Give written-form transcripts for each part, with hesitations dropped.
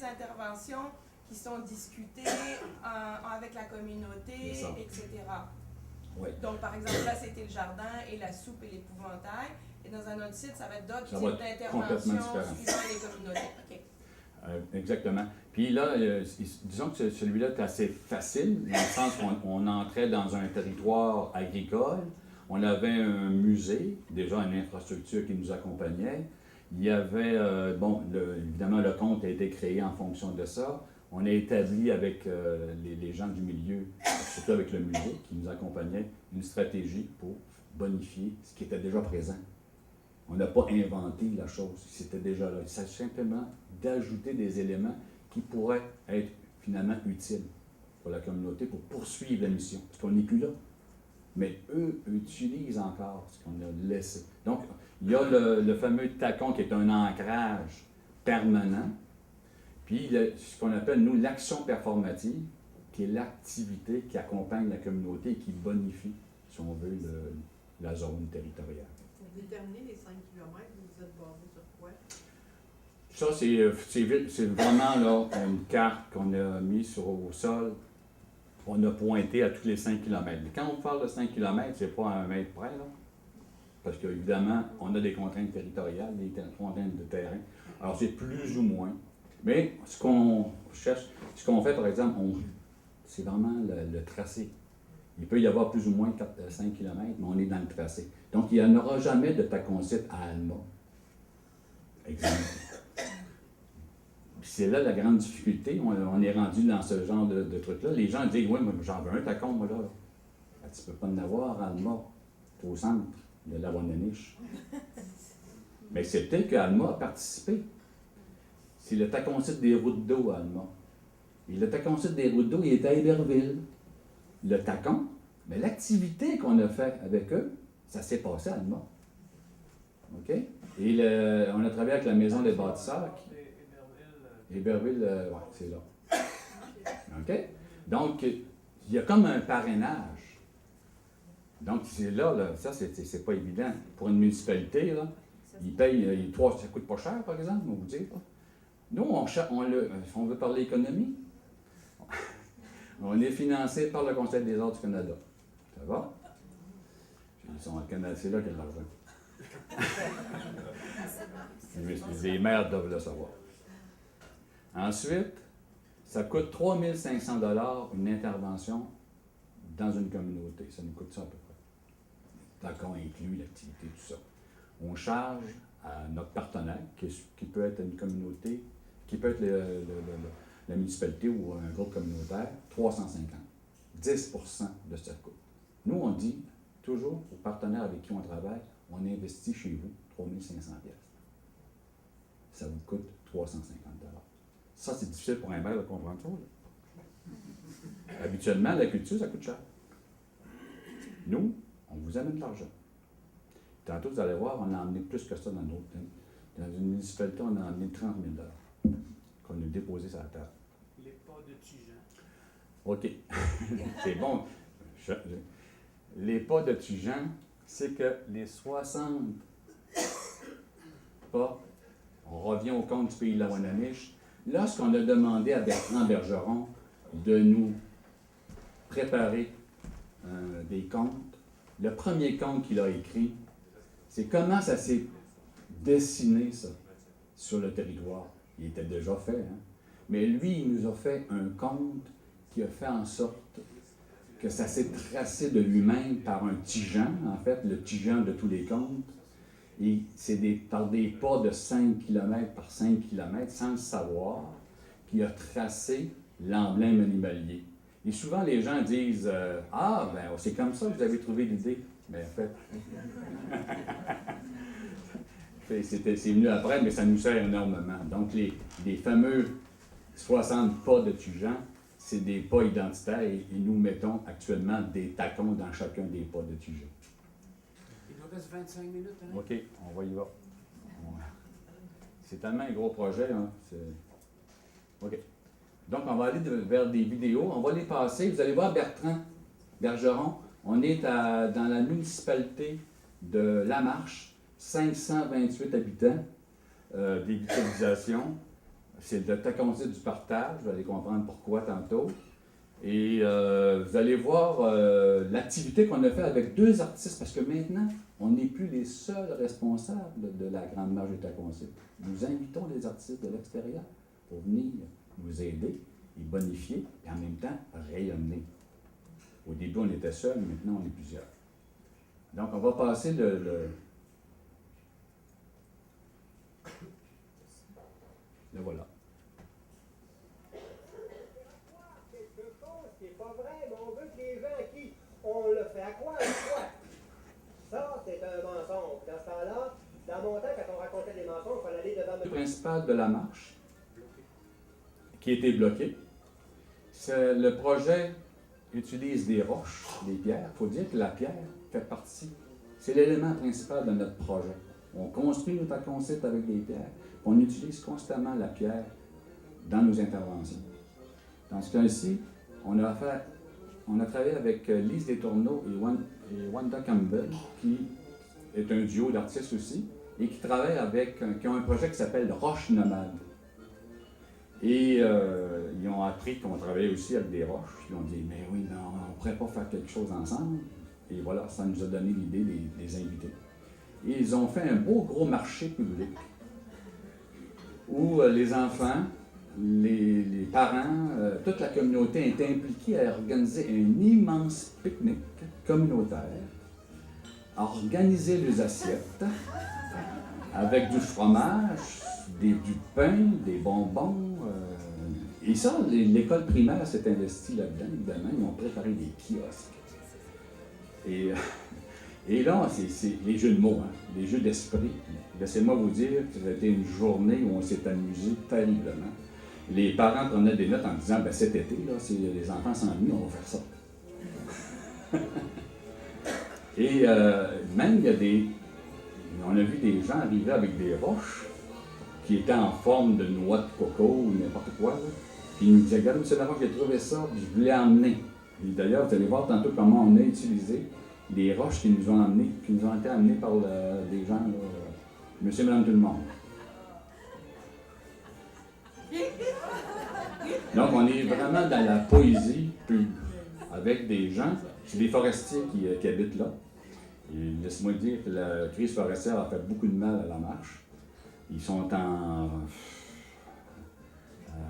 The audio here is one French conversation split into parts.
interventions qui sont discutées avec la communauté, etc. Oui. Donc, par exemple, là, c'était le jardin et la soupe et l'épouvantail. Et dans un autre site, ça va être d'autres types d'interventions suivant les communautés. Okay. Exactement. Puis là, disons que celui-là est assez facile, dans le sens qu'on entrait dans un territoire agricole, on avait un musée, déjà une infrastructure qui nous accompagnait. Il y avait, évidemment, le compte a été créé en fonction de ça. On a établi avec les gens du milieu, surtout avec le musée qui nous accompagnait, une stratégie pour bonifier ce qui était déjà présent. On n'a pas inventé la chose, c'était déjà là. Il s'agit simplement d'ajouter des éléments qui pourraient être finalement utiles pour la communauté pour poursuivre la mission, parce qu'on n'est plus là. Mais eux utilisent encore ce qu'on a laissé. Donc, il y a le fameux tacon qui est un ancrage permanent, puis ce qu'on appelle, nous, l'action performative, qui est l'activité qui accompagne la communauté et qui bonifie, si on veut, la zone territoriale. Pour déterminer les 5 km, vous êtes basé sur quoi? Ça, c'est vraiment là, une carte qu'on a mise au sol. On a pointé à tous les 5 km. Quand on parle de 5 km, c'est pas à 1 mètre près, là. Parce qu'évidemment, on a des contraintes territoriales, des contraintes de terrain. Alors, c'est plus ou moins. Mais ce qu'on cherche, ce qu'on fait, par exemple, c'est vraiment le tracé. Il peut y avoir plus ou moins 5 km, mais on est dans le tracé. Donc, il n'y en aura jamais de tacon-site à Alma. Exemple. C'est là la grande difficulté. On est rendu dans ce genre de truc-là. Les gens disent, oui, mais j'en veux un tacon, moi, là. Ben, tu ne peux pas en avoir à Alma. C'est au centre de la Wananiche. Mais c'est peut-être qu'Alma a participé. C'est le tacon-site des routes d'eau à Alma. Et le tacon-site des routes d'eau, il est à Héberville. Le tacon, mais l'activité qu'on a faite avec eux, ça s'est passé à Alma. OK? Et on a travaillé avec la Maison des bâtisseurs. Héberville, oui, c'est là. OK? Donc, il y a comme un parrainage. Donc, c'est là, ça, c'est pas évident. Pour une municipalité, là, ils payent, ça coûte pas cher, par exemple, on vous dit. Nous, on veut parler économie. On est financé par le Conseil des arts du Canada. Ça va? Ils sont au Canada, c'est là qu'il y a de l'argent. Les maires doivent le savoir. Ensuite, ça coûte 3 500 $ une intervention dans une communauté. Ça nous coûte ça à peu près. Tant qu'on inclut l'activité, tout ça. On charge à notre partenaire, qui peut être une communauté, qui peut être la municipalité ou un groupe communautaire, 350. 10% de ce coût. Nous, on dit toujours aux partenaires avec qui on travaille, on investit chez vous 3 500 $. Ça vous coûte 350 $. Ça, c'est difficile pour un maire de comprendre ça. Là. Habituellement, la culture, ça coûte cher. Nous, on vous amène de l'argent. Tantôt, vous allez voir, on a emmené plus que ça dans notre. Dans une municipalité, on a emmené 30 000 $ qu'on a déposé sur la table. Les pas de Tujan. OK. C'est bon. Les pas de Tujan, c'est que les 60 pas, on revient au compte du pays de la Wananiche. Lorsqu'on a demandé à Bertrand Bergeron de nous préparer des comptes, le premier compte qu'il a écrit, c'est comment ça s'est dessiné, ça, sur le territoire. Il était déjà fait, hein? Mais lui, il nous a fait un compte qui a fait en sorte que ça s'est tracé de lui-même par un tigeant, en fait, le tigeant de tous les comptes. Et c'est par des pas de 5 km par 5 km, sans le savoir, qui a tracé l'emblème animalier. Et souvent, les gens disent « Ah, ben c'est comme ça que vous avez trouvé l'idée. » Mais en fait, c'est venu après, mais ça nous sert énormément. Donc, les fameux 60 pas de Tujan, c'est des pas identitaires et nous mettons actuellement des tacons dans chacun des pas de Tujan. Il nous reste 25 minutes. Hein? OK, on va y va. C'est tellement un gros projet. Hein? OK. Donc, on va aller vers des vidéos. On va les passer. Vous allez voir Bertrand Bergeron. On est dans la municipalité de Lamarche, 528 habitants, des utilisations. c'est le tacon-dit du partage, vous allez comprendre pourquoi tantôt. Et vous allez voir l'activité qu'on a fait avec 2 artistes, parce que maintenant, on n'est plus les seuls responsables de la Grande Marche des Tacons-ci. Nous invitons des artistes de l'extérieur pour venir nous aider et bonifier, et en même temps rayonner. Au début, on était seuls, maintenant, on est plusieurs. Donc, on va passer le voilà. C'est pas vrai, mais on veut que les gens à qui on le fait à quoi, Ça, c'est un mensonge. Dans ce temps-là, dans mon temps, quand on racontait des mensonges, il fallait aller devant Le principal de la marche, qui a été bloqué, c'est le projet utilise des roches, des pierres. Il faut dire que la pierre fait partie. C'est l'élément principal de notre projet. On construit nos tacons-sites avec des pierres. On utilise constamment la pierre dans nos interventions. Dans ce cas-ci, on a travaillé avec Lise Destourneaux et Wanda Campbell, qui est un duo d'artistes aussi, et qui travaillent qui ont un projet qui s'appelle Roche Nomade. Et ils ont appris qu'on travaillait aussi avec des roches. Ils ont dit, mais oui, mais on ne pourrait pas faire quelque chose ensemble. Et voilà, ça nous a donné l'idée de les inviter. Et ils ont fait un beau gros marché public où les enfants, les parents, toute la communauté est impliquée à organiser un immense pique-nique communautaire, à organiser les assiettes avec du fromage, du pain, des bonbons. Et ça, l'école primaire s'est investie là-dedans, évidemment. Ils ont préparé des kiosques. Et là, c'est les jeux de mots, hein, les jeux d'esprit. Laissez-moi vous dire que ça a été une journée où on s'est amusé terriblement. Les parents prenaient des notes en disant, ben, cet été, là, si les enfants s'ennuient, on va faire ça. Et même, on a vu des gens arriver avec des roches qui étaient en forme de noix de coco ou n'importe quoi. Là. Puis ils nous disaient, regarde, monsieur Laroche, j'ai trouvé ça, puis je voulais emmener. Et d'ailleurs, vous allez voir tantôt comment on a utilisé des roches qui nous ont été amenées par des gens, monsieur et madame tout le monde. Donc, on est vraiment dans la poésie pure, avec des gens, c'est des forestiers qui habitent là. Et laisse-moi dire que la crise forestière a fait beaucoup de mal à la marche. Ils sont à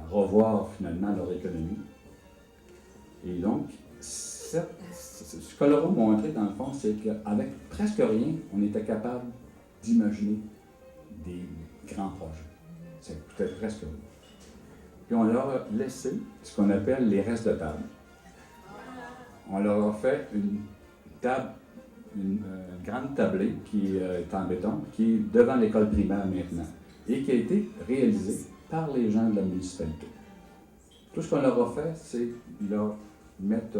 revoir finalement leur économie. Et donc, ce que leur a montré, dans le fond, c'est qu'avec presque rien, on était capable d'imaginer des grands projets. Ça coûtait presque rien. Puis on leur a laissé ce qu'on appelle les restes de table. On leur a fait une grande tablée qui est en béton, qui est devant l'école primaire maintenant, et qui a été réalisée par les gens de la municipalité. Tout ce qu'on leur a fait, c'est leur mettre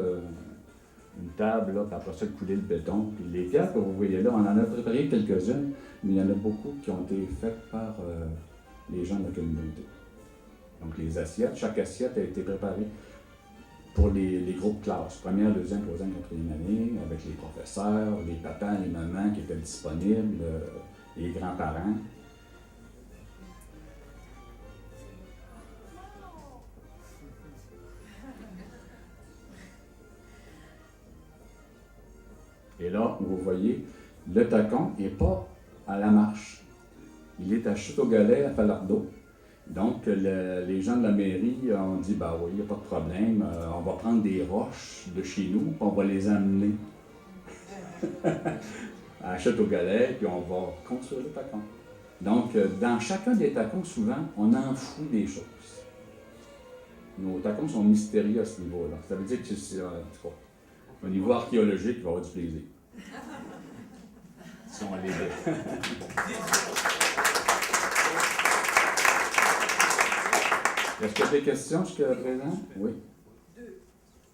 une table, là, puis après ça, couler le béton. Puis les pierres que vous voyez là, on en a préparé quelques-unes, mais il y en a beaucoup qui ont été faites par les gens de la communauté. Donc les assiettes, chaque assiette a été préparée pour les groupes classes, première, deuxième, troisième, quatrième année, avec les professeurs, les papas, les mamans qui étaient disponibles, les grands-parents. Et là, vous voyez, le tacon n'est pas à la marche. Il est à Chute-au-Galet, à Falardeau. Donc, les gens de la mairie ont dit, bah oui, il n'y a pas de problème, on va prendre des roches de chez nous, puis on va les amener à Chute-au-Galet, puis on va construire le tacon. Donc, dans chacun des tacons, souvent, on enfoue des choses. Nos tacons sont mystérieux à ce niveau-là. Ça veut dire que c'est, au niveau archéologique, il va y avoir du plaisir. Si on les dit. Est-ce qu'il y a des questions jusqu'à présent? Oui.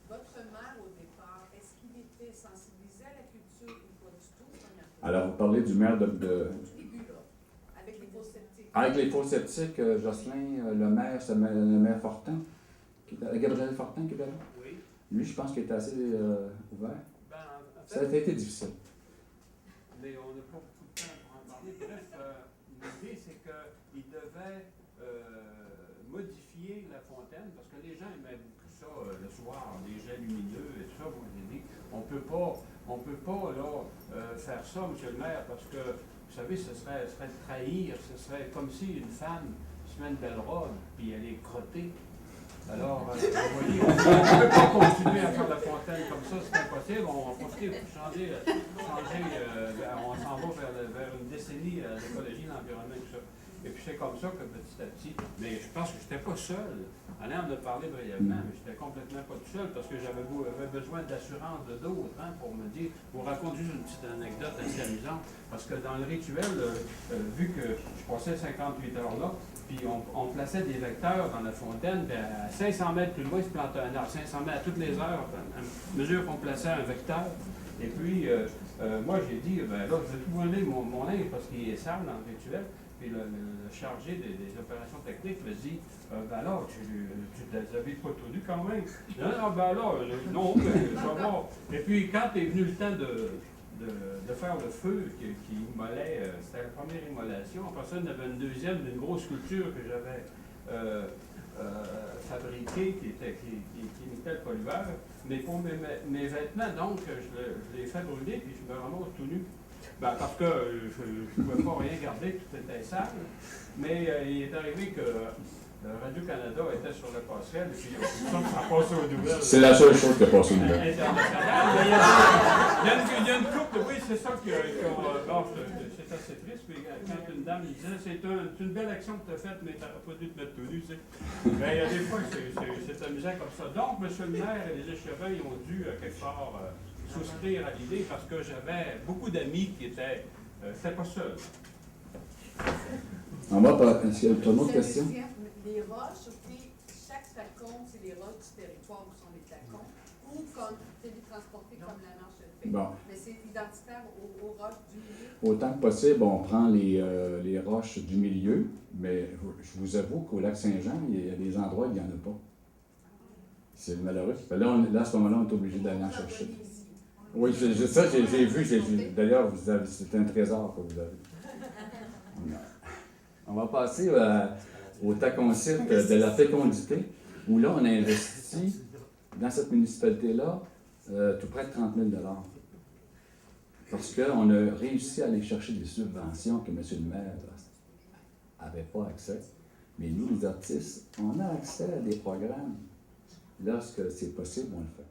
Votre maire, au départ, est-ce qu'il était sensibilisé à la culture ou pas du tout? Alors, vous parlez du maire de... Au début, là, avec les faux sceptiques. Avec les faux sceptiques, Jocelyn, le maire, c'est le maire Fortin, Gabriel Fortin qui est là. Oui. Lui, je pense qu'il était assez ouvert. Ben, en Ça fait, a été difficile. mais on n'a pas beaucoup de temps pour en parler. Bref, l'idée, c'est qu'il devait ça le soir, des jets lumineux et tout ça. Moi, j'ai dit, on peut pas là, faire ça, monsieur le maire, parce que, vous savez, ce serait trahir, ce serait comme si une femme se met une belle robe, puis elle est crottée. Alors, vous voyez, on ne peut pas continuer à faire la fontaine comme ça, c'est impossible. On va profiter pour changer on s'en va vers une décennie à l'écologie, l'environnement et tout ça. Et puis c'est comme ça que petit à petit, mais je pense que je n'étais pas seul. Alain en a parlé brièvement, mais je n'étais complètement pas tout seul parce que j'avais besoin d'assurance de d'autres pour me dire. Je vous raconte juste une petite anecdote assez amusante, parce que dans le rituel, vu que je passais 58 heures là, puis on plaçait des vecteurs dans la fontaine, puis à 500 mètres plus loin, il se plantait un arbre. 500 mètres à toutes les heures, à mesure qu'on plaçait un vecteur. Et puis, moi, j'ai dit, ben là, je vais tout brûler mon linge parce qu'il est sale dans le rituel. Puis le chargé des opérations techniques me dit, ben là, tu les avais pas tout nu quand même. Non, ben là, non, mais ça va. Et puis, quand est venu le temps de faire le feu qui immolait, c'était la première immolation. Après ça, il y en avait une deuxième, d'une grosse sculpture que j'avais fabriquée, qui imitait le pollueur. Mais pour mes vêtements, donc, je les fais brûler, puis je me ramasse tout nu. Ben, parce que je ne pouvais pas rien garder, tout était sale. Mais il est arrivé que Radio-Canada était sur la passerelle, et puis ça a passé aux nouvelles. C'est la seule chose qui a passé aux nouvelles. Internationale. Il y a une couple, oui, c'est ça qui bon, c'est assez triste. Puis quand une dame disait, c'est une belle action que tu as faite, mais tu n'aurais pas dû te mettre tout nu, tu sais. Mais il y a des fois que c'est amusant comme ça. Donc, M. le maire et les échevins, ils ont dû, quelque part, souscrire à l'idée parce que j'avais beaucoup d'amis qui étaient. C'était pas seul. On va pas. Est-ce qu'il y a une autre question? Les roches, puis chaque flacon, c'est les roches du territoire où sont les flacons, ou comme télétransportés comme la marche le fait. Bon. Mais c'est identitaire aux roches du milieu. Autant que possible, on prend les roches du milieu, mais je vous avoue qu'au lac Saint-Jean, il y a des endroits où il n'y en a pas. C'est malheureux. Là, à ce moment-là, on est obligé d'aller en chercher. Oui, j'ai vu. D'ailleurs, c'est un trésor que vous avez. On va passer au taconcite de la fécondité, où là, on a investi dans cette municipalité-là tout près de 30 000 $. Parce qu'on a réussi à aller chercher des subventions que M. le maire n'avait pas accès. Mais nous, les artistes, on a accès à des programmes. Lorsque c'est possible, on le fait.